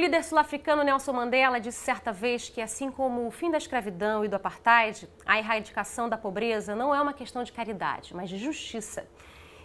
líder sul-africano Nelson Mandela disse certa vez que, assim como o fim da escravidão e do apartheid, a erradicação da pobreza não é uma questão de caridade, mas de justiça.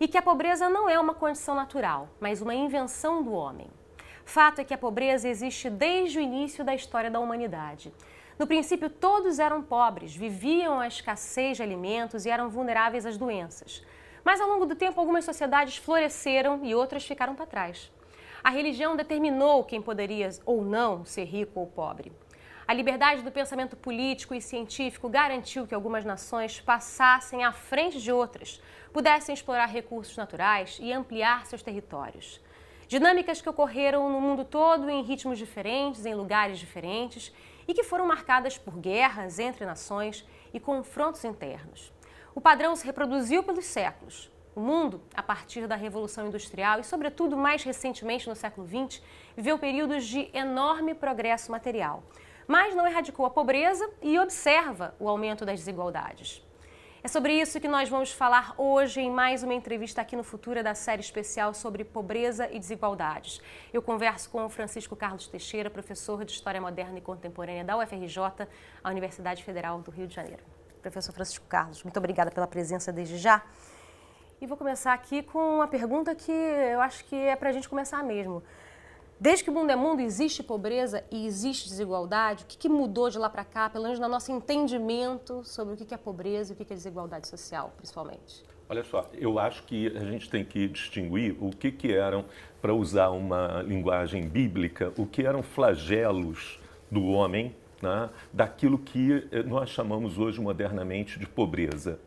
E que a pobreza não é uma condição natural, mas uma invenção do homem. Fato é que a pobreza existe desde o início da história da humanidade. No princípio, todos eram pobres, viviam a escassez de alimentos e eram vulneráveis às doenças. Mas, ao longo do tempo, algumas sociedades floresceram e outras ficaram para trás. A religião determinou quem poderia ou não ser rico ou pobre. A liberdade do pensamento político e científico garantiu que algumas nações passassem à frente de outras, pudessem explorar recursos naturais e ampliar seus territórios. Dinâmicas que ocorreram no mundo todo em ritmos diferentes, em lugares diferentes e que foram marcadas por guerras entre nações e confrontos internos. O padrão se reproduziu pelos séculos. O mundo, a partir da Revolução Industrial e, sobretudo, mais recentemente no século XX, viveu períodos de enorme progresso material, mas não erradicou a pobreza e observa o aumento das desigualdades. É sobre isso que nós vamos falar hoje em mais uma entrevista aqui no Futura da série especial sobre pobreza e desigualdades. Eu converso com o Francisco Carlos Teixeira, professor de História Moderna e Contemporânea da UFRJ, a Universidade Federal do Rio de Janeiro. Professor Francisco Carlos, muito obrigada pela presença desde já. E vou começar aqui com uma pergunta que eu acho que é para a gente começar mesmo. Desde que o mundo é mundo, existe pobreza e existe desigualdade? O que mudou de lá para cá, pelo menos no nosso entendimento sobre o que é pobreza e o que é desigualdade social, principalmente? Olha só, eu acho que a gente tem que distinguir o que eram, para usar uma linguagem bíblica, o que eram flagelos do homem, né, daquilo que nós chamamos hoje modernamente de pobreza.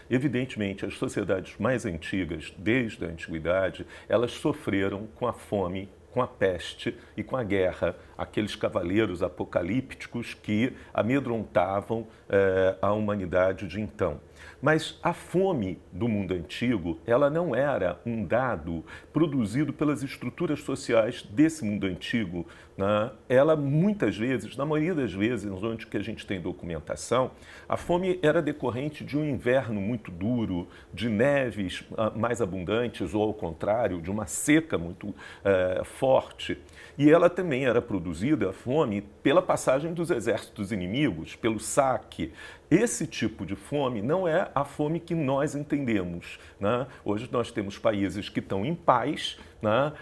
Evidentemente, as sociedades mais antigas, desde a antiguidade, elas sofreram com a fome, com a peste e com a guerra, aqueles cavaleiros apocalípticos que amedrontavam a humanidade de então. Mas a fome do mundo antigo, ela não era um dado produzido pelas estruturas sociais desse mundo antigo, né? Ela muitas vezes, na maioria das vezes, onde que a gente tem documentação, a fome era decorrente de um inverno muito duro, de neves mais abundantes ou, ao contrário, de uma seca muito forte. E ela também era produzida, a fome, pela passagem dos exércitos inimigos, pelo saque. Esse tipo de fome não é a fome que nós entendemos, né? Hoje nós temos países que estão em paz, né?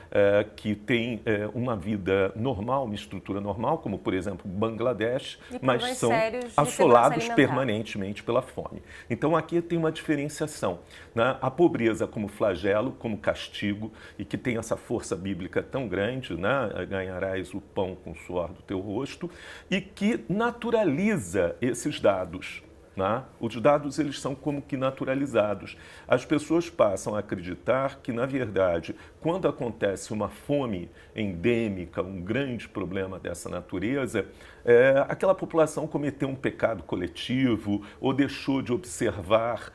Que têm uma vida normal, uma estrutura normal, como, por exemplo, Bangladesh, mas são assolados permanentemente pela fome. Então, aqui tem uma diferenciação, né? A pobreza como flagelo, como castigo, e que tem essa força bíblica tão grande, né? Ganharás o pão com o suor do teu rosto, e que naturaliza esses dados. Os dados, eles são como que naturalizados. As pessoas passam a acreditar que, na verdade, quando acontece uma fome endêmica, um grande problema dessa natureza, aquela população cometeu um pecado coletivo ou deixou de observar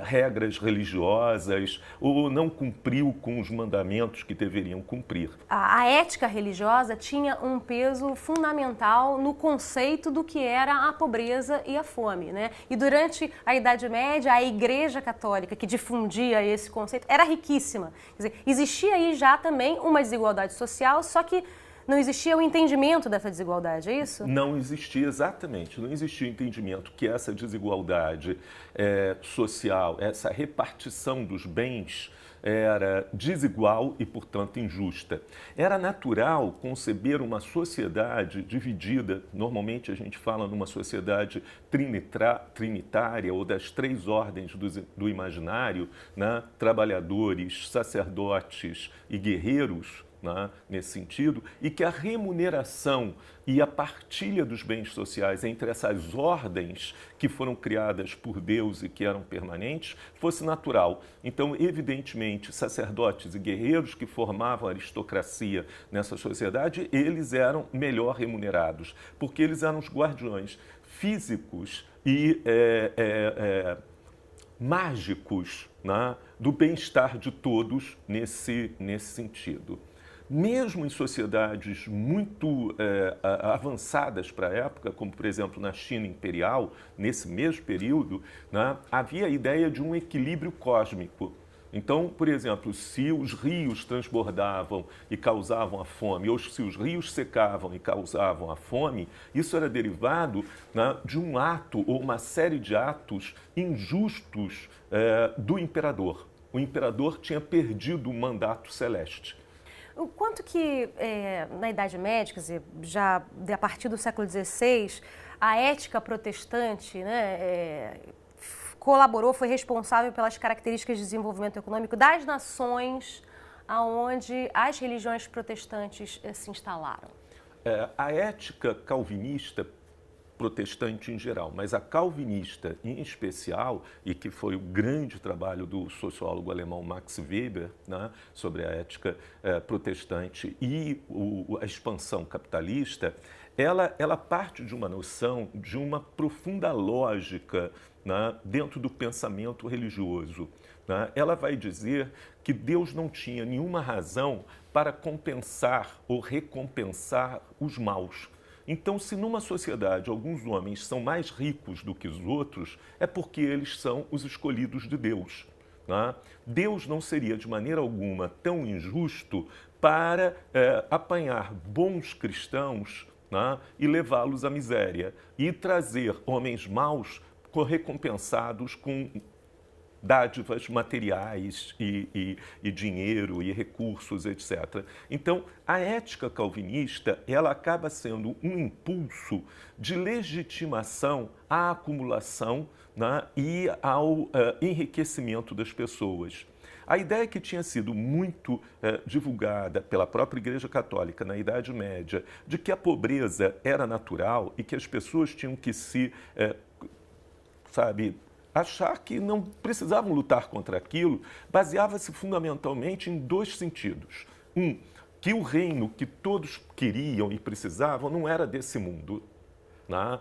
regras religiosas ou não cumpriu com os mandamentos que deveriam cumprir. A ética religiosa tinha um peso fundamental no conceito do que era a pobreza e a fome, né? E durante a Idade Média, a Igreja Católica, que difundia esse conceito, era riquíssima. Quer dizer, existia aí já também uma desigualdade social, só que não existia o entendimento dessa desigualdade, é isso? Não existia, exatamente. Não existia o entendimento que essa desigualdade social, essa repartição dos bens, era desigual e, portanto, injusta. Era natural conceber uma sociedade dividida, normalmente a gente fala numa sociedade trinitária ou das três ordens do imaginário, né? Trabalhadores, sacerdotes e guerreiros, nesse sentido, e que a remuneração e a partilha dos bens sociais entre essas ordens que foram criadas por Deus e que eram permanentes fosse natural. Então, evidentemente, sacerdotes e guerreiros que formavam a aristocracia nessa sociedade, eles eram melhor remunerados, porque eles eram os guardiões físicos e mágicos, do bem-estar de todos nesse sentido. Mesmo em sociedades muito avançadas para a época, como, por exemplo, na China imperial, nesse mesmo período, havia a ideia de um equilíbrio cósmico. Então, por exemplo, se os rios transbordavam e causavam a fome, ou se os rios secavam e causavam a fome, isso era derivado, né, de um ato ou uma série de atos injustos do imperador. O imperador tinha perdido o mandato celeste. O quanto que, na Idade Média, quer dizer, já a partir do século XVI, a ética protestante, né, colaborou, foi responsável pelas características de desenvolvimento econômico das nações aonde as religiões protestantes se instalaram? A ética calvinista, protestante em geral, mas a calvinista em especial, e que foi o grande trabalho do sociólogo alemão Max Weber, né, sobre a ética protestante e a expansão capitalista, ela parte de uma noção de uma profunda lógica, né, dentro do pensamento religioso. Né? Ela vai dizer que Deus não tinha nenhuma razão para compensar ou recompensar os maus. Então, se numa sociedade alguns homens são mais ricos do que os outros, é porque eles são os escolhidos de Deus. Né? Deus não seria de maneira alguma tão injusto para apanhar bons cristãos, né, e levá-los à miséria e trazer homens maus recompensados com dádivas materiais e dinheiro e recursos, etc. Então, a ética calvinista, ela acaba sendo um impulso de legitimação à acumulação, né, e ao enriquecimento das pessoas. A ideia que tinha sido muito divulgada pela própria Igreja Católica na Idade Média, de que a pobreza era natural e que as pessoas tinham que se, achar que não precisavam lutar contra aquilo, baseava-se fundamentalmente em dois sentidos. Um, que o reino que todos queriam e precisavam não era desse mundo. Né?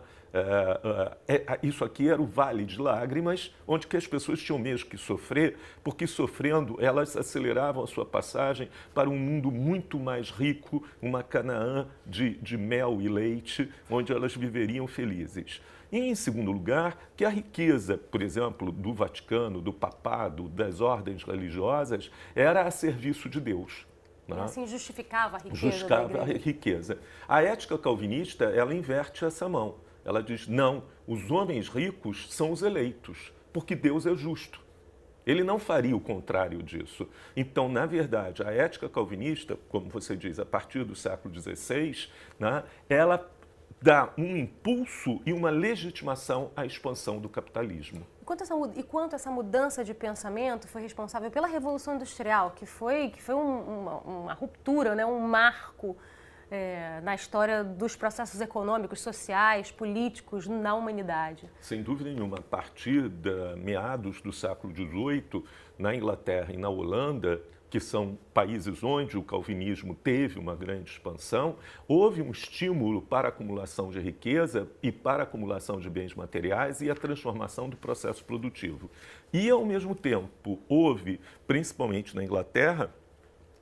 Isso aqui era o vale de lágrimas, onde que as pessoas tinham mesmo que sofrer, porque sofrendo elas aceleravam a sua passagem para um mundo muito mais rico, uma Canaã de mel e leite, onde elas viveriam felizes. E, em segundo lugar, que a riqueza, por exemplo, do Vaticano, do papado, das ordens religiosas, era a serviço de Deus. E assim justificava a riqueza. Justificava a riqueza. A ética calvinista, ela inverte essa mão. Ela diz, não, os homens ricos são os eleitos, porque Deus é justo. Ele não faria o contrário disso. Então, na verdade, a ética calvinista, como você diz, a partir do século XVI, né, ela dá um impulso e uma legitimação à expansão do capitalismo. Quanto essa mudança de pensamento foi responsável pela Revolução Industrial, que foi uma ruptura, né, um marco na história dos processos econômicos, sociais, políticos na humanidade? Sem dúvida nenhuma. A partir de meados do século XVIII, na Inglaterra e na Holanda, que são países onde o calvinismo teve uma grande expansão, houve um estímulo para a acumulação de riqueza e para a acumulação de bens materiais e a transformação do processo produtivo. E, ao mesmo tempo, houve, principalmente na Inglaterra,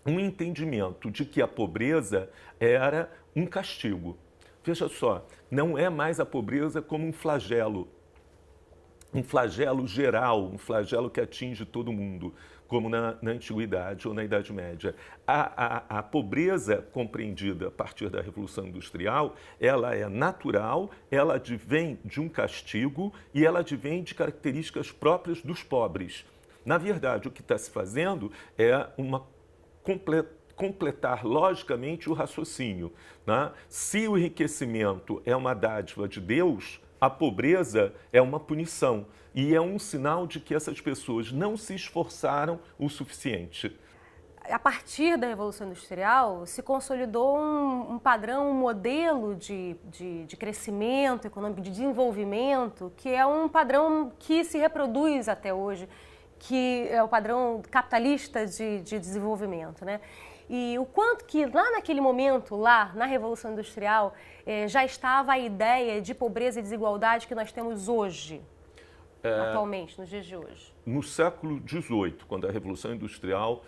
um entendimento de que a pobreza era um castigo. Veja só, não é mais a pobreza como um flagelo geral, um flagelo que atinge todo mundo, como na Antiguidade ou na Idade Média. A pobreza compreendida a partir da Revolução Industrial, ela é natural, ela advém de um castigo e ela advém de características próprias dos pobres. Na verdade, o que está se fazendo é completar logicamente o raciocínio. Né? Se o enriquecimento é uma dádiva de Deus, a pobreza é uma punição e é um sinal de que essas pessoas não se esforçaram o suficiente. A partir da Revolução Industrial, se consolidou um padrão, um modelo de crescimento econômico, de desenvolvimento, que é um padrão que se reproduz até hoje, que é o padrão capitalista de desenvolvimento, né? E o quanto que lá naquele momento, lá na Revolução Industrial, já estava a ideia de pobreza e desigualdade que nós temos hoje, atualmente, nos dias de hoje? No século XVIII, quando a Revolução Industrial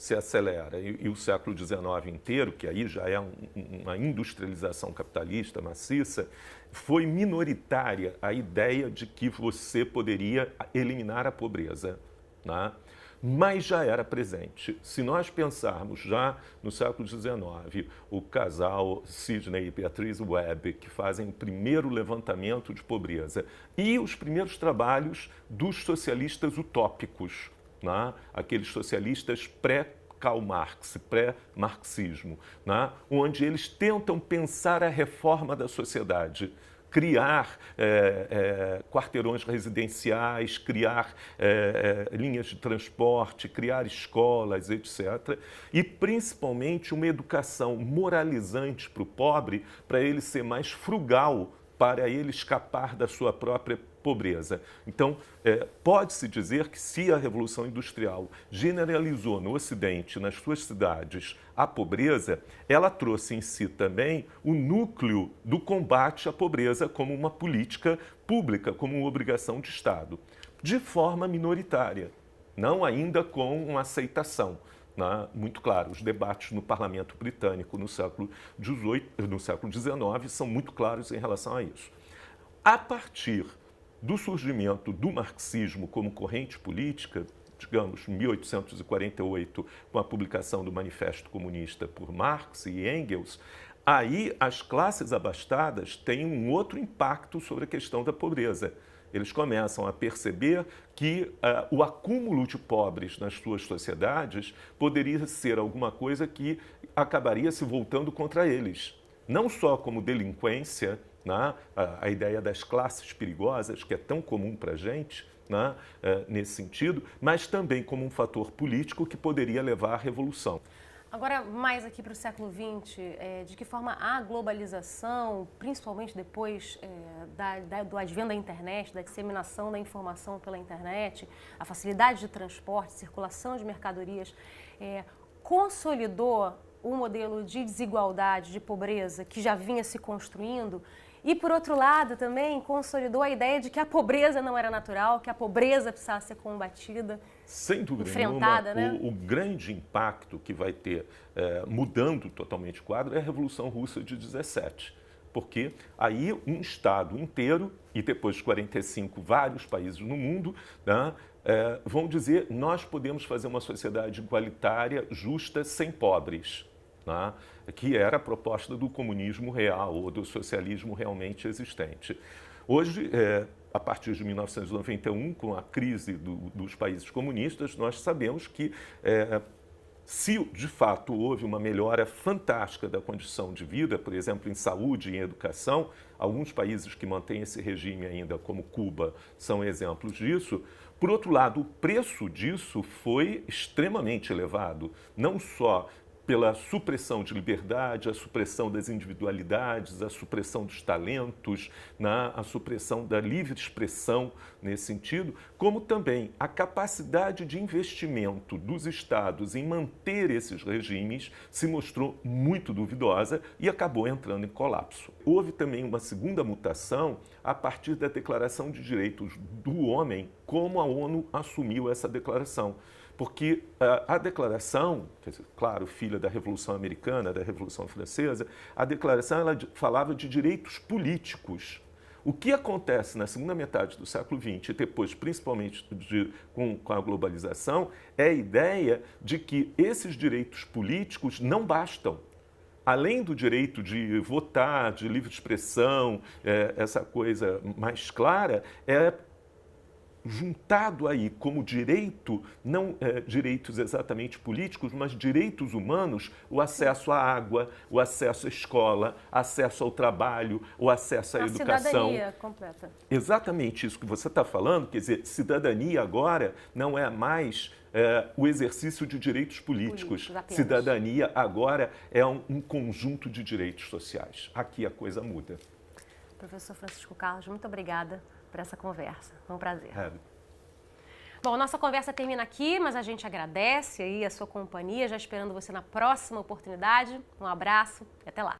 se acelera e o século XIX inteiro, que aí já é uma industrialização capitalista maciça, foi minoritária a ideia de que você poderia eliminar a pobreza, né? Mas já era presente. Se nós pensarmos já no século XIX, o casal Sidney e Beatriz Webb, que fazem o primeiro levantamento de pobreza, e os primeiros trabalhos dos socialistas utópicos, né? Aqueles socialistas pré-Karl Marx, pré-marxismo, né? Onde eles tentam pensar a reforma da sociedade, criar quarteirões residenciais, criar linhas de transporte, criar escolas, etc. E, principalmente, uma educação moralizante para o pobre, para ele ser mais frugal, para ele escapar da sua própria pobreza. Então, pode-se dizer que se a Revolução Industrial generalizou no Ocidente, nas suas cidades, a pobreza, ela trouxe em si também o núcleo do combate à pobreza como uma política pública, como uma obrigação de Estado, de forma minoritária, não ainda com uma aceitação. Muito claro, os debates no parlamento britânico no século XIX são muito claros em relação a isso. A partir do surgimento do marxismo como corrente política, digamos, em 1848, com a publicação do Manifesto Comunista por Marx e Engels, aí as classes abastadas têm um outro impacto sobre a questão da pobreza. Eles começam a perceber que o acúmulo de pobres nas suas sociedades poderia ser alguma coisa que acabaria se voltando contra eles. Não só como delinquência, né? A ideia das classes perigosas, que é tão comum para a gente, né? Nesse sentido, mas também como um fator político que poderia levar à revolução. Agora, mais aqui para o século XX, de que forma a globalização, principalmente depois do advento da internet, da disseminação da informação pela internet, a facilidade de transporte, circulação de mercadorias, consolidou o modelo de desigualdade, de pobreza que já vinha se construindo e, por outro lado, também consolidou a ideia de que a pobreza não era natural, que a pobreza precisava ser combatida. Sem dúvida enfrentada, nenhuma, né? o grande impacto que vai ter, mudando totalmente o quadro, é a Revolução Russa de 17. Porque aí um Estado inteiro, e depois de 45 vários países no mundo, né, vão dizer: nós podemos fazer uma sociedade igualitária, justa, sem pobres. Né, que era a proposta do comunismo real ou do socialismo realmente existente. Hoje, a partir de 1991, com a crise dos países comunistas, nós sabemos que se de fato houve uma melhora fantástica da condição de vida, por exemplo, em saúde e em educação, alguns países que mantêm esse regime ainda, como Cuba, são exemplos disso. Por outro lado, o preço disso foi extremamente elevado, não só pela supressão de liberdade, a supressão das individualidades, a supressão dos talentos, né, a supressão da livre expressão nesse sentido, como também a capacidade de investimento dos estados em manter esses regimes se mostrou muito duvidosa e acabou entrando em colapso. Houve também uma segunda mutação a partir da Declaração de Direitos do Homem, como a ONU assumiu essa declaração. Porque a declaração, claro, filha da Revolução Americana, da Revolução Francesa, a declaração ela falava de direitos políticos. O que acontece na segunda metade do século XX, e depois, principalmente com a globalização, é a ideia de que esses direitos políticos não bastam. Além do direito de votar, de livre expressão, essa coisa mais clara, juntado aí como direito, não direitos exatamente políticos, mas direitos humanos, o acesso à água, o acesso à escola, acesso ao trabalho, o acesso à educação. Cidadania completa. Exatamente isso que você está falando, quer dizer, cidadania agora não é mais o exercício de direitos políticos. Cidadania agora é um conjunto de direitos sociais. Aqui a coisa muda. Professor Francisco Carlos, muito obrigada por essa conversa. Foi um prazer. Bom, nossa conversa termina aqui, mas a gente agradece aí a sua companhia, já esperando você na próxima oportunidade. Um abraço e até lá.